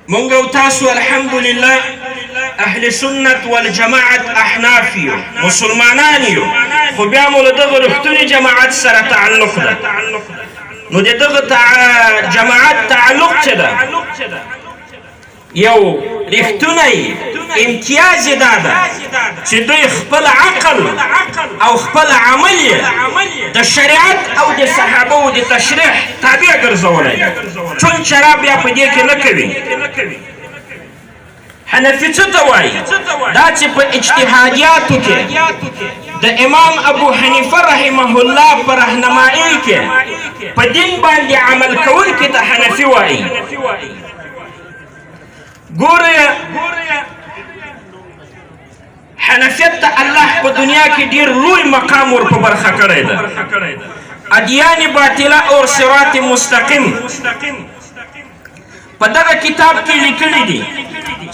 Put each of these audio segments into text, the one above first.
مونږ او تاسو الحمدلله اهل سنت والجماعت احناف یو مسلمانان یو خو بیا مو له دغه رښتوني جماعت سره تعلق ده نو د دغه جماعت تعلق څه ده یو رښتونی امتیاز یې دا ده چې دوی خپل عقل او خپل عمل یې د شریعت او د صحابو د تشریح تابع ګرځولی چون چرا بیا په دې کې نه کوي حنفي څه ته وایي دا چې په اجتهادیاتو کې د امام ابو حنیفه رحمه الله په رهنمایي کې په دین باندې عمل کوونکي ته حنفي وایي ګوره حنفیت ته الله په دنیا کې ډیر لوی مقام ور په برخه کړی ده ادیان باطله او صراط مستقیم په دغه کتاب کې لیکلي دي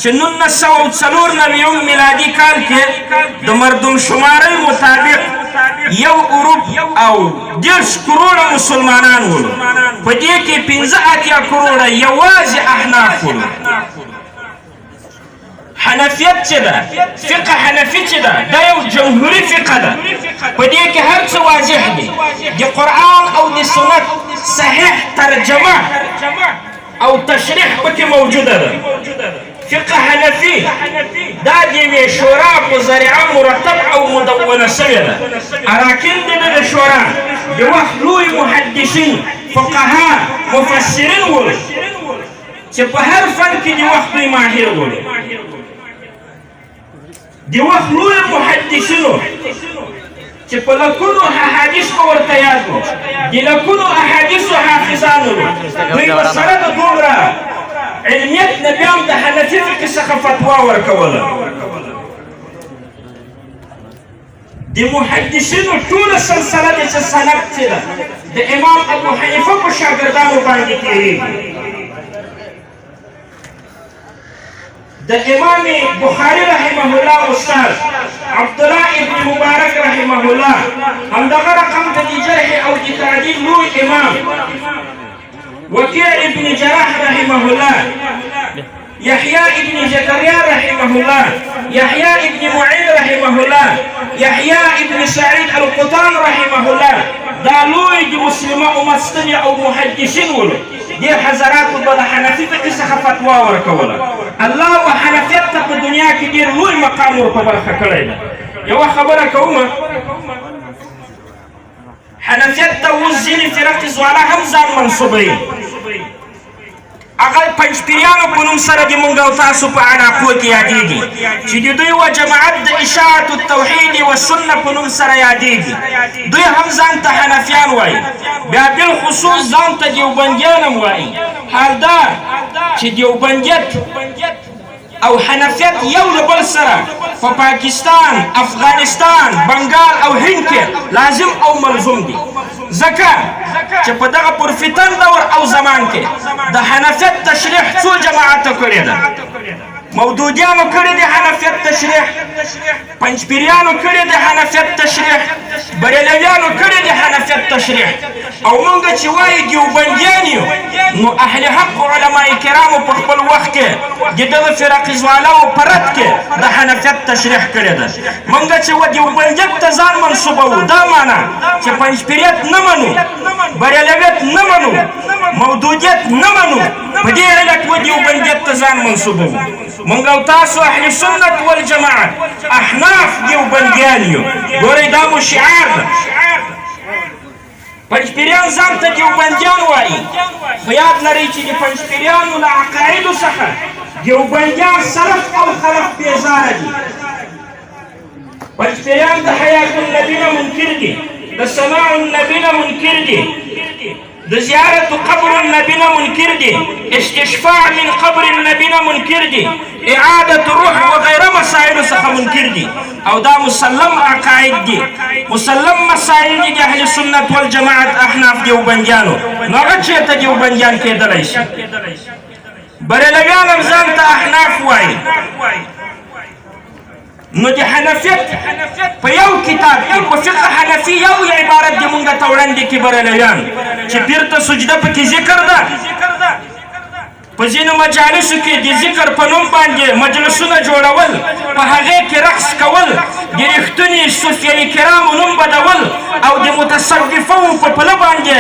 چې 1994 میلادي کال کې د مردم شمارۍ مطابق 1 ارب او 10 کروڑه مسلمانان ول په دې کې 15 کروڑه یوازې احناف ول حنفیت چې ده فقه حنفي چې ده دا یو جمهوري فقه ده په دې کې هر څه واضح دي د قرآن او د سنت صحیح ترجمه او تشریح پکې موجوده ده فقه حنفي دا د یوې شورا په ذریعه مرتب او مدونه شوې ده اراکین د دغه شورا د وخت لوی محدثین فقها مفسرین ول چې په هر فن کې د وخت دوی ماهر ول د وخت لوی محدثینو چې په لکونو احادیث به ورته یاد وو د لکونو احادیثو حافظان وو دوی به سره د دومره علمیت نه بیا هم د حنفي فقه څخه فتوا ورکوله د محدثینو ټوله سلسله د چې سند چې ده د امام ابو حنیفه په شاګردانو باندې تېرېږي د امام بخاري رحمه الله استاد عبدالله ابن مبارک رحمه الله همدغه رقم د جرح او د تعدیل لوی امام وكيع ابن جراح رحمه الله يحيى ابن زكريا رحمه الله يحيى ابن معين رحمه الله يحيى ابن سعيد القطان رحمه الله دا لوی د مسلمه امت ستنې او محدثین ولو دې حضراتو به د حنفي فقه څخه فتوا ورکوله الله و حنفیت ته په دنیا کې ډېر لوی مقام ور په برخه کړی ده یوه خبره کومه حنفیت ته اوس ځینې فرقې ځوانه هم ځان منصوبوي هغه پنجپیریانو په نوم سره د مونږ او تاسو په علاقو کې یادېږي چې د دوی و جماعت د اشاعت التوحید والسنه په نوم سره یادېږي دوی هم ځان ته حنفیان وایي بیا بالخصوص ځان ته دیوبندیان هم وایي حال دا چې دیوبندیت او حنفیت یو له بل سره په پاکستان افغانستان بنګال او هند کې لازم او ملزوم دي ځکه چې په دغه پرفتن دور او زمان کې د حنفیت تشریح څو جماعته کړې ده مودودیانو کړی د حنفیت تشریح پنجپیریانو کړی د حنفیت تشریح بریلویانو کړی د حنفیت تشریح او مونږ چې وایي دیوبندیان یو نو اهل حق علماء کرامو په خپل وخت کې د دغه فرقې ځوانانو په رد کې د حنفیت تشریح کړې ده مونږ چې و دیوبندیت ته ځان منصوبوو دا معنا چې پنجپیریت نه منو بریلویت نه منو مودودیت نه منو په دې علت و دیوبندیت ته ځان منصوبوو مونږ او تاسو اهل سنت والجماعت احناف دیوبندیان یو ګورئ دا مو شعار ده پنجپیریان ځان ته دیوبندیان وایي خو یاد لرئ چې د پنجپیریانو له عقایدو څخه دیوبندیان سلف او خلف بیزاره دي پنجپیریان د حیات النبي نه منکر دي د سماع النبي نه منکر دي د زیارت قبر النبي نه منکر دي استشفاع من قبر النبي نه منکر دي اعاده روح وغيره مسائل څخه منکر دي او دا مسلم عقاید دي مسلم مسائل دي د اهل سنت والجماعت احناف دیوبندیانو نو هغه چېرته دیوبندیان کېدلی شي بریلویان هم ځان ته احناف وایي نو د حنفیت په یو کتاب کې په فقه حنفي یو عبارت د مونږ ته وړاندې کې بریلویان چې پیر ته سجده پکې ذکر ده په ځینو مجالسو کې د ذکر په نوم باندې مجلسونه جوړول، په هغې کې رقص کول، د رښتوني صوفیه کرامو نوم بدول او د متصوفو په پله باندې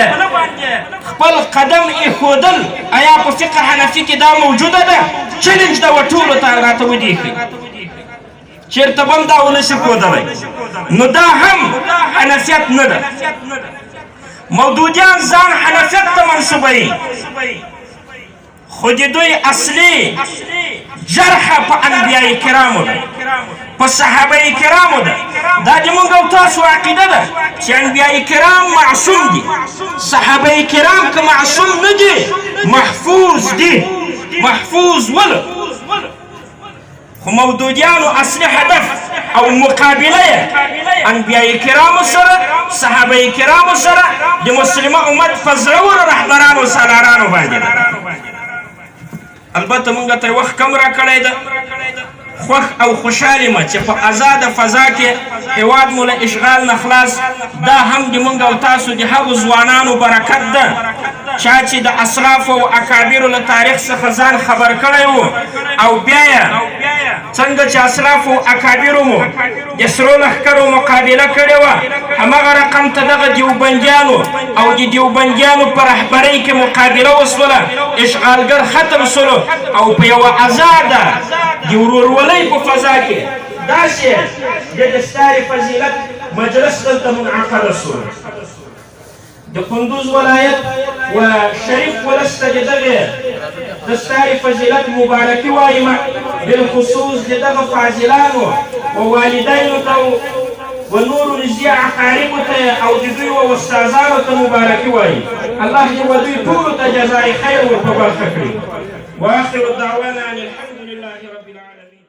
خپل قدم ایښودل. آیا په فقه حنفي کې دا موجوده ده؟ چلنج ده و ټولو ته راته ودیښي، چېرته به هم دا ونشي ښودلی. نو دا هم حنفیت نه ده. مودودیان ځان حنفیت ته منسوبوي، خو د دوی اصلي جرح په انبیاء کرامو ده، په صحابه کرامو ده. دا د موږ او تاسو عقیده ده چې انبیاء کرام معصوم دي، صحابه کرام که معصوم نه دي محفوظ دي. محفوظ ولې؟ خو مودودیانو اصلي هدف او مقابله یې انبیاء کرامو سره، صحابه کرامو سره، د مسلمه امت په زړورو رهبرانو سالارانو باندې ده. البته مونږ ته وخت کم راکړی ده. خوښ او خوشحال یم چې په آزاده فضا کې هېواد مو له اشغال نه خلاص. دا هم د مونږ او تاسو د هغو ځوانانو برکت ده چا چې د اسلافو او اکابرو له تاریخ څخه ځان خبر کړی و، او بیا یې څنګه چې اسلافو او اکابرو مو د سرو لښکرو مقابله کړې وه، همغه رقم ته دغه دیوبندیانو او د دیوبندیانو په رهبرۍ کې مقابله وسوله، اشغالګر ختم سولو او په یوه آزاده د ورورولۍ په فضا کې داسې د دستار فضیلت مجلس دلته منعقده سو. د کندوز ولایت و شریف ولس ته د دغې دستار فضیلت مبارکي وایم، بالخصوص د دغه فاضلانو و والدینو ته و نورو نږدې اقاربو ته او د دوی و استادانو ته مبارکي وایم. الله دې و دوی ټولو ته جزای خیر ورپه برخه کړي. واخر دعوانا ان الحمد لله رب العالمين.